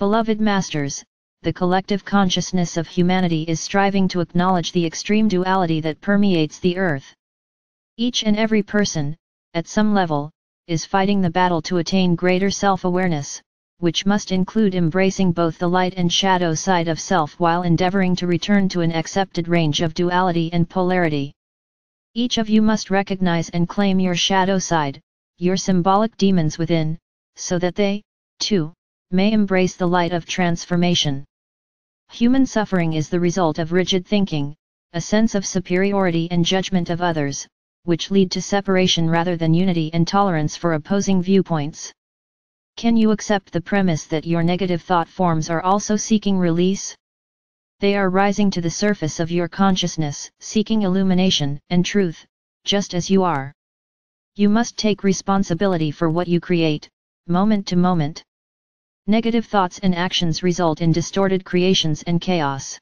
Beloved Masters, the collective consciousness of humanity is striving to acknowledge the extreme duality that permeates the earth. Each and every person, at some level, is fighting the battle to attain greater self-awareness, which must include embracing both the light and shadow side of self while endeavoring to return to an accepted range of duality and polarity. Each of you must recognize and claim your shadow side, your symbolic demons within, so that they, too, may embrace the light of transformation. Human suffering is the result of rigid thinking, a sense of superiority and judgment of others, which lead to separation rather than unity and tolerance for opposing viewpoints. Can you accept the premise that your negative thought forms are also seeking release? They are rising to the surface of your consciousness, seeking illumination and truth, just as you are. You must take responsibility for what you create, moment to moment. Negative thoughts and actions result in distorted creations and chaos.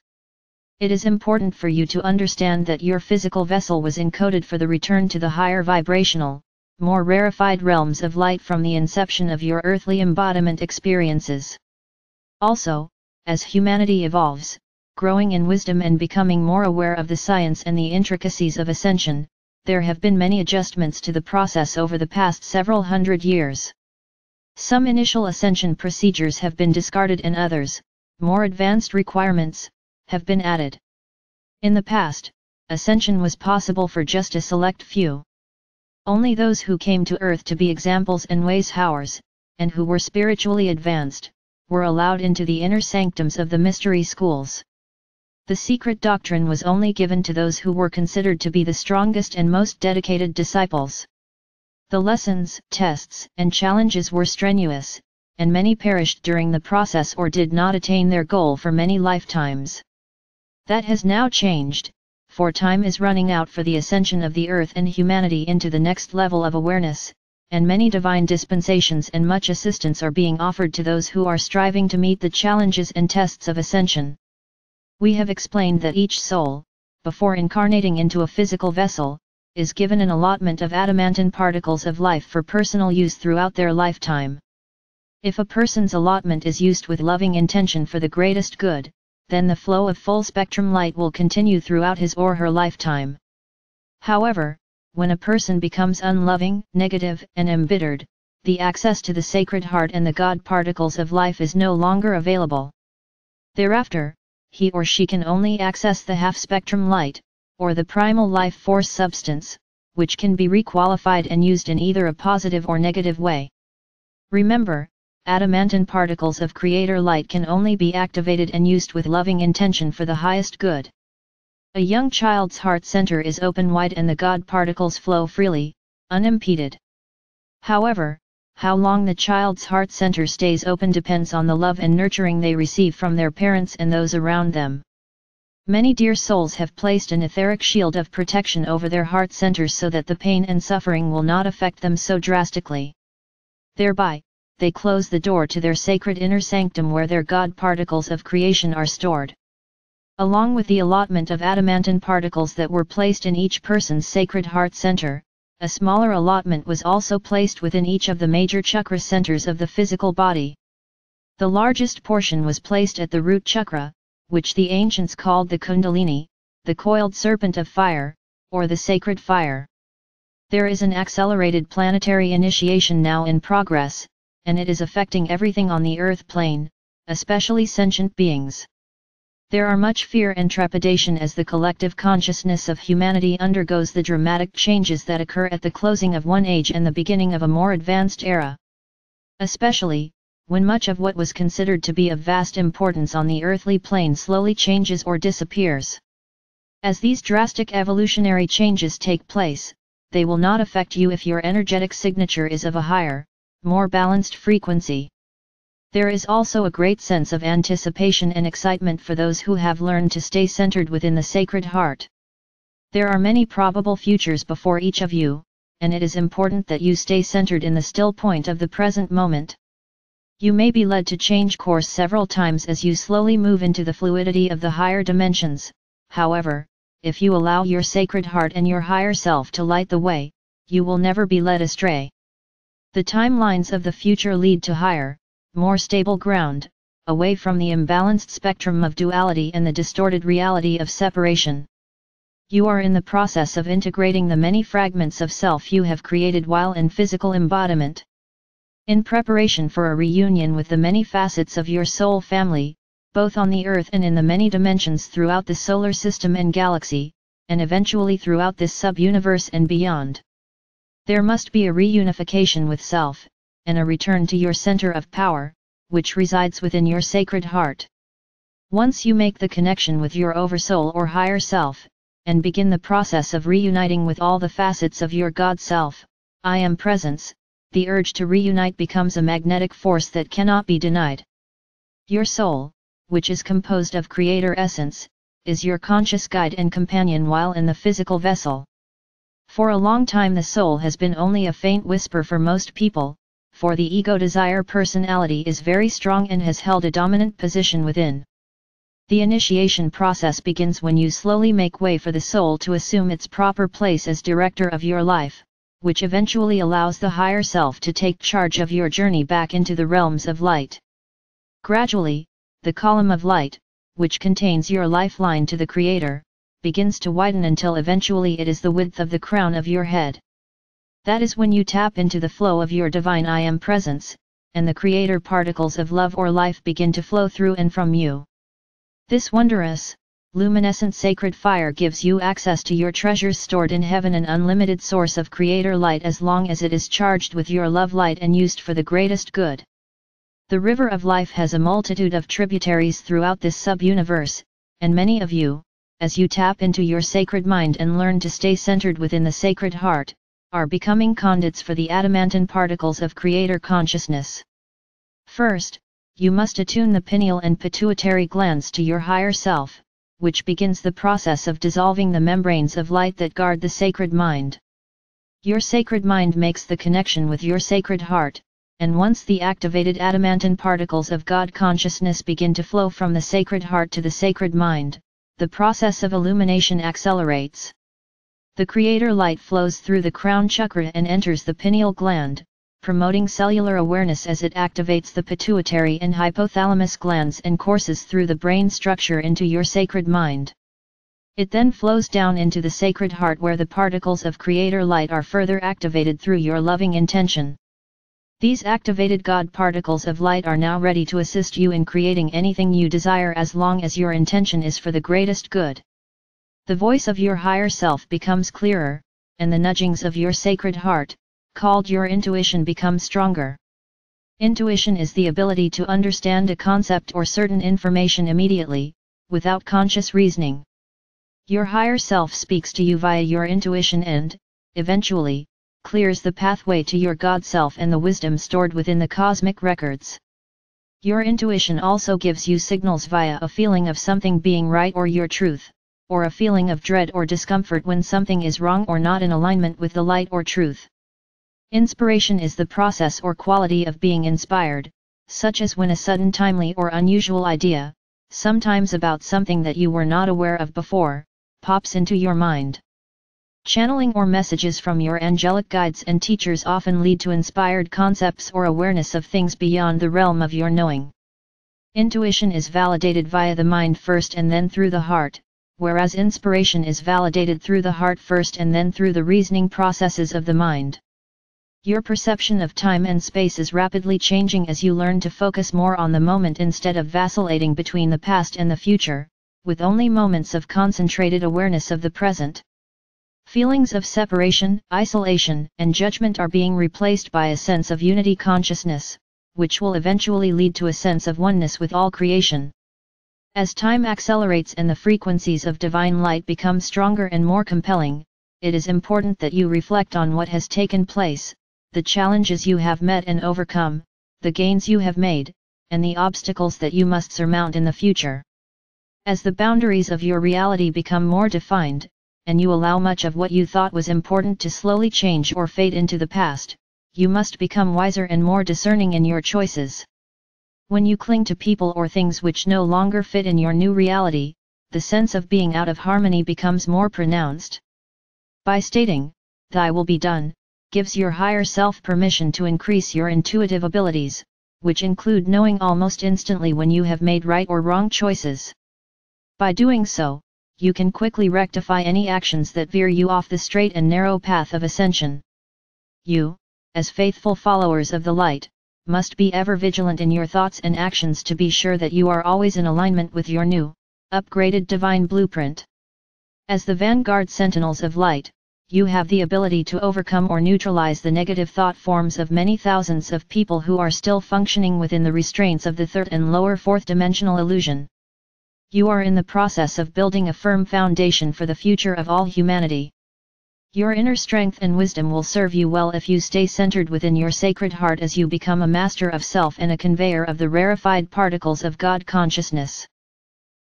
It is important for you to understand that your physical vessel was encoded for the return to the higher vibrational, more rarefied realms of light from the inception of your earthly embodiment experiences. Also, as humanity evolves, growing in wisdom and becoming more aware of the science and the intricacies of ascension, there have been many adjustments to the process over the past several hundred years. Some initial ascension procedures have been discarded and others, more advanced requirements, have been added. In the past, ascension was possible for just a select few. Only those who came to earth to be examples and ways-howers, and who were spiritually advanced, were allowed into the inner sanctums of the mystery schools. The secret doctrine was only given to those who were considered to be the strongest and most dedicated disciples. The lessons, tests, and challenges were strenuous, and many perished during the process or did not attain their goal for many lifetimes. That has now changed, for time is running out for the ascension of the earth and humanity into the next level of awareness, and many divine dispensations and much assistance are being offered to those who are striving to meet the challenges and tests of ascension. We have explained that each soul, before incarnating into a physical vessel, is given an allotment of adamantine particles of life for personal use throughout their lifetime. If a person's allotment is used with loving intention for the greatest good, then the flow of full-spectrum light will continue throughout his or her lifetime. However, when a person becomes unloving, negative, and embittered, the access to the Sacred Heart and the God particles of life is no longer available. Thereafter, he or she can only access the half-spectrum light, or the primal life force substance, which can be requalified and used in either a positive or negative way. Remember, adamantine particles of creator light can only be activated and used with loving intention for the highest good. A young child's heart center is open wide and the God particles flow freely, unimpeded. However, how long the child's heart center stays open depends on the love and nurturing they receive from their parents and those around them. Many dear souls have placed an etheric shield of protection over their heart centers so that the pain and suffering will not affect them so drastically. Thereby, they close the door to their sacred inner sanctum where their God particles of creation are stored. Along with the allotment of adamantine particles that were placed in each person's sacred heart center, a smaller allotment was also placed within each of the major chakra centers of the physical body. The largest portion was placed at the root chakra, which the ancients called the Kundalini, the coiled serpent of fire, or the sacred fire. There is an accelerated planetary initiation now in progress, and it is affecting everything on the earth plane, especially sentient beings. There are much fear and trepidation as the collective consciousness of humanity undergoes the dramatic changes that occur at the closing of one age and the beginning of a more advanced era. Especially, when much of what was considered to be of vast importance on the earthly plane slowly changes or disappears. As these drastic evolutionary changes take place, they will not affect you if your energetic signature is of a higher, more balanced frequency. There is also a great sense of anticipation and excitement for those who have learned to stay centered within the Sacred Heart. There are many probable futures before each of you, and it is important that you stay centered in the still point of the present moment. You may be led to change course several times as you slowly move into the fluidity of the higher dimensions. However, if you allow your Sacred Heart and your higher self to light the way, you will never be led astray. The timelines of the future lead to higher, more stable ground, away from the imbalanced spectrum of duality and the distorted reality of separation. You are in the process of integrating the many fragments of self you have created while in physical embodiment. In preparation for a reunion with the many facets of your soul family, both on the earth and in the many dimensions throughout the solar system and galaxy, and eventually throughout this sub-universe and beyond. There must be a reunification with self, and a return to your center of power, which resides within your sacred heart. Once you make the connection with your oversoul or higher self, and begin the process of reuniting with all the facets of your God self, I Am Presence, the urge to reunite becomes a magnetic force that cannot be denied. Your soul, which is composed of Creator Essence, is your conscious guide and companion while in the physical vessel. For a long time the soul has been only a faint whisper for most people, for the ego desire personality is very strong and has held a dominant position within. The initiation process begins when you slowly make way for the soul to assume its proper place as director of your life, which eventually allows the higher self to take charge of your journey back into the realms of light. Gradually, the column of light, which contains your lifeline to the Creator, begins to widen until eventually it is the width of the crown of your head. That is when you tap into the flow of your divine I Am Presence, and the Creator particles of love or life begin to flow through and from you. This wondrous, luminescent sacred fire gives you access to your treasures stored in heaven, an unlimited source of Creator light as long as it is charged with your love light and used for the greatest good. The river of life has a multitude of tributaries throughout this sub-universe, and many of you, as you tap into your sacred mind and learn to stay centered within the sacred heart, are becoming conduits for the adamantine particles of Creator consciousness. First, you must attune the pineal and pituitary glands to your higher self, which begins the process of dissolving the membranes of light that guard the sacred mind. Your sacred mind makes the connection with your sacred heart, and once the activated adamantine particles of God consciousness begin to flow from the sacred heart to the sacred mind, the process of illumination accelerates. The Creator light flows through the crown chakra and enters the pineal gland, promoting cellular awareness as it activates the pituitary and hypothalamus glands and courses through the brain structure into your sacred mind. It then flows down into the sacred heart where the particles of Creator light are further activated through your loving intention. These activated God particles of light are now ready to assist you in creating anything you desire as long as your intention is for the greatest good. The voice of your higher self becomes clearer, and the nudgings of your sacred heart, called your intuition, become stronger. Intuition is the ability to understand a concept or certain information immediately, without conscious reasoning. Your higher self speaks to you via your intuition and, eventually, clears the pathway to your God self and the wisdom stored within the cosmic records. Your intuition also gives you signals via a feeling of something being right or your truth, or a feeling of dread or discomfort when something is wrong or not in alignment with the light or truth. Inspiration is the process or quality of being inspired, such as when a sudden, timely or unusual idea, sometimes about something that you were not aware of before, pops into your mind. Channeling or messages from your angelic guides and teachers often lead to inspired concepts or awareness of things beyond the realm of your knowing. Intuition is validated via the mind first and then through the heart, whereas inspiration is validated through the heart first and then through the reasoning processes of the mind. Your perception of time and space is rapidly changing as you learn to focus more on the moment instead of vacillating between the past and the future, with only moments of concentrated awareness of the present. Feelings of separation, isolation, and judgment are being replaced by a sense of unity consciousness, which will eventually lead to a sense of oneness with all creation. As time accelerates and the frequencies of divine light become stronger and more compelling, it is important that you reflect on what has taken place, the challenges you have met and overcome, the gains you have made, and the obstacles that you must surmount in the future. As the boundaries of your reality become more defined, and you allow much of what you thought was important to slowly change or fade into the past, you must become wiser and more discerning in your choices. When you cling to people or things which no longer fit in your new reality, the sense of being out of harmony becomes more pronounced. By stating, "Thy will be done," gives your higher self permission to increase your intuitive abilities, which include knowing almost instantly when you have made right or wrong choices. By doing so, you can quickly rectify any actions that veer you off the straight and narrow path of ascension. You, as faithful followers of the light, must be ever vigilant in your thoughts and actions to be sure that you are always in alignment with your new, upgraded divine blueprint. As the vanguard sentinels of light, you have the ability to overcome or neutralize the negative thought forms of many thousands of people who are still functioning within the restraints of the third and lower fourth dimensional illusion. You are in the process of building a firm foundation for the future of all humanity. Your inner strength and wisdom will serve you well if you stay centered within your sacred heart as you become a master of self and a conveyor of the rarefied particles of God consciousness.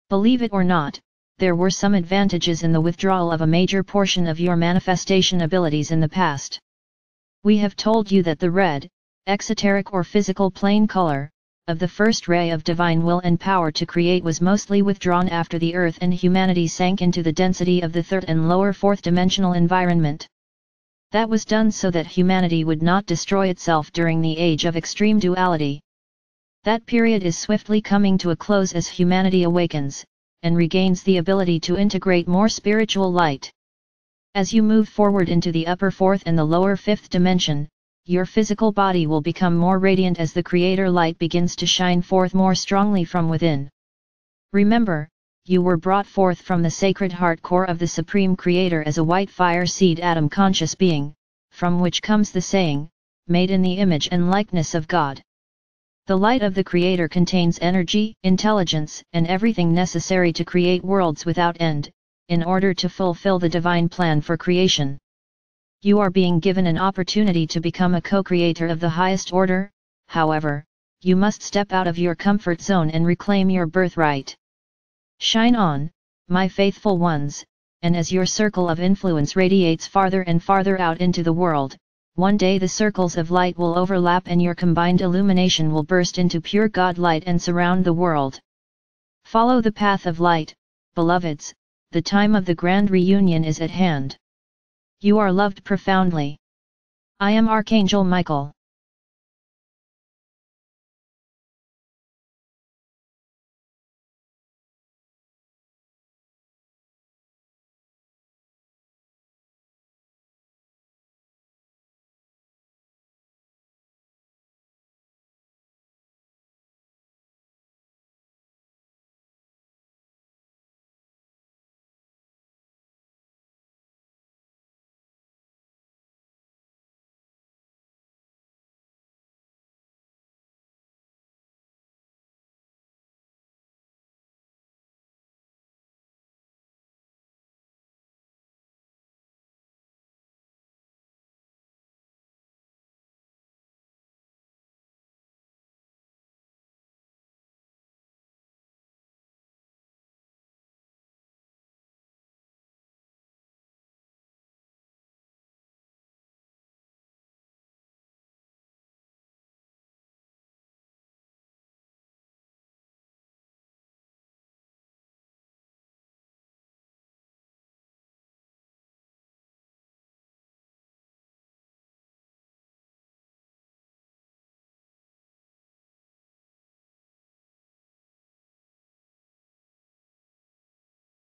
Believe it or not, there were some advantages in the withdrawal of a major portion of your manifestation abilities in the past. We have told you that the red, exoteric or physical plane color, of the first ray of divine will and power to create was mostly withdrawn after the earth and humanity sank into the density of the third and lower fourth dimensional environment. That was done so that humanity would not destroy itself during the age of extreme duality. That period is swiftly coming to a close as humanity awakens, and regains the ability to integrate more spiritual light. As you move forward into the upper fourth and the lower fifth dimension, your physical body will become more radiant as the Creator light begins to shine forth more strongly from within. Remember, you were brought forth from the sacred heart core of the Supreme Creator as a white fire seed atom conscious being, from which comes the saying, made in the image and likeness of God. The light of the Creator contains energy, intelligence, and everything necessary to create worlds without end, in order to fulfill the divine plan for creation. You are being given an opportunity to become a co-creator of the highest order. However, you must step out of your comfort zone and reclaim your birthright. Shine on, my faithful ones, and as your circle of influence radiates farther and farther out into the world, one day the circles of light will overlap and your combined illumination will burst into pure God light and surround the world. Follow the path of light, beloveds, the time of the grand reunion is at hand. You are loved profoundly. I am Archangel Michael.